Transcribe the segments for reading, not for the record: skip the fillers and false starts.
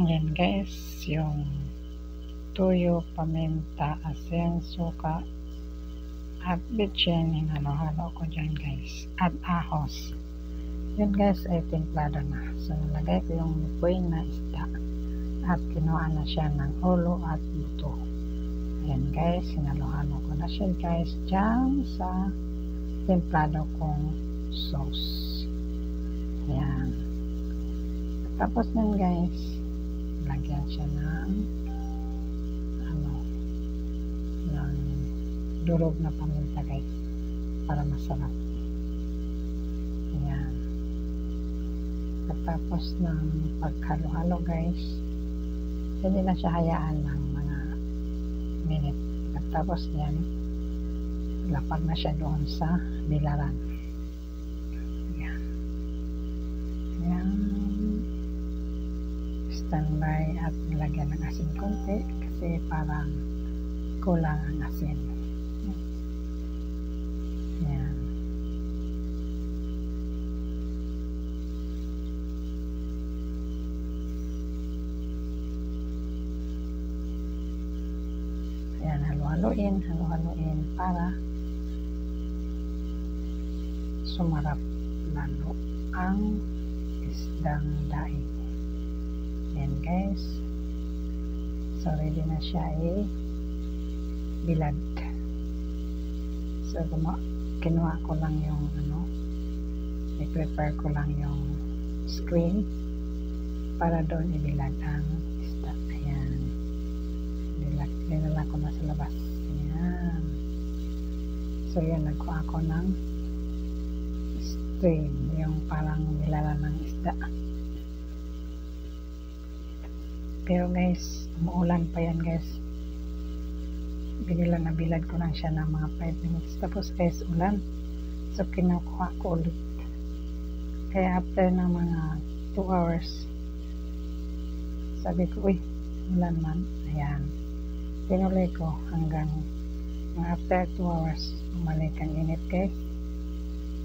Ayan guys, yung tuyo, paminta, asin, suka, at bitchin, hinalo-halo ko dyan guys, at ahos. Yun guys ay timplado na. So nalagay ko yung buhay na isda at kinuha na siya ng ulo at buto. Ayan guys, hinalo-halo ko na siya guys dyan sa timplado kong sauce. Ayan. Tapos nun guys, lagyan siya ng durog na paminta guys para masarap. Ayan. Tapos ng paghalo-halo guys, hindi na siya hayaan ng mga minute. Tapos yan, lapag na siya doon sa bilaran. Ayan. Ayan. Standby at nilagyan ng asin konti kasi parang kulang ang asin. Ayan. Ayan, halo-haluin para sumarap lalo ang isdang daing. Ayan guys, so ready na siya bilad. So kinuha ko lang yung i-prepare ko lang yung screen para doon ibilad ang isda. Ayan, dinala ko na sa labas. Ayan, so yun, nagkuha ko ng stream, yung parang bilala ng isda. Pero guys, umuulan pa yan guys. Bilad ko lang siya ng mga 5 minutes. Tapos guys, ulan. So kinukuha ko ulit. Kaya after ng mga 2 hours, sabi ko, uy, ulan man. Ayan. Tinuloy ko hanggang after 2 hours, umalik ang init guys.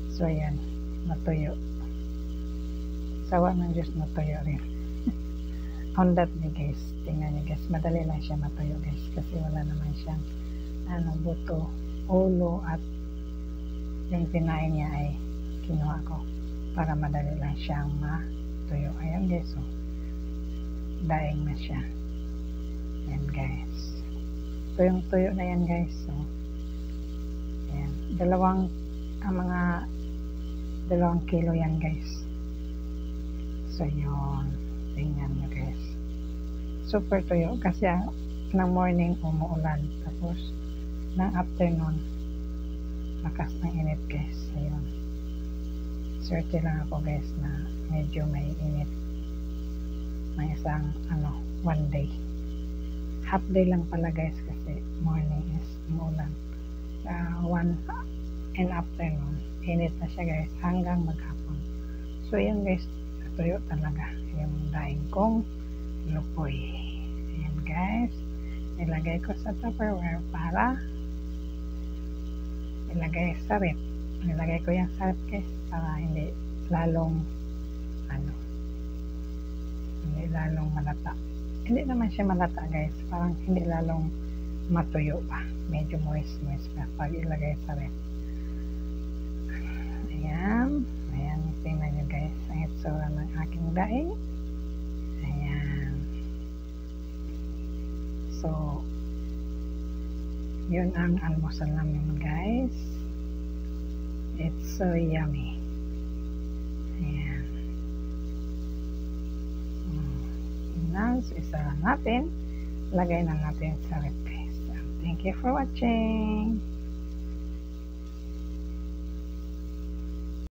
So ayan, natuyo. Sawa ng Diyos, natuyo rin. On that day guys, tingnan nyo guys, madali lang siya matuyo guys kasi wala naman siyang buto, ulo, at yung pinain niya ay kinuha ko para madali lang siyang matuyo. Ayan guys, so daing na siya. Ayan guys, tuyong-tuyo na yan guys. So ayan, mga 2 kilo yan guys. So yun, tingnan nyo guys, super tuyo kasi ng morning umuulan, tapos ng afternoon lakas ng init guys. Ayun, swerte lang ako guys na medyo may init ng isang 1 day, half day lang pala guys kasi morning is umuulan, 1 and afternoon init na siya guys hanggang maghapon. So yun guys, natuyo talaga yung daing kong lupoy. Ayan guys, nilagay ko sa Tupperware para ilagay sa rep. Nilagay ko yung sa rep guys para hindi lalong malata. Hindi naman siya malata guys, parang hindi lalong matuyo pa, medyo moist pa pag ilagay sa rep. Ayan, tingnan nyo guys ang itsura ng aking daing. Ayan, so yun ang almusal namin guys. It's so yummy. Ayan, so isa natin, lagay na natin sa rep guys. Thank you for watching.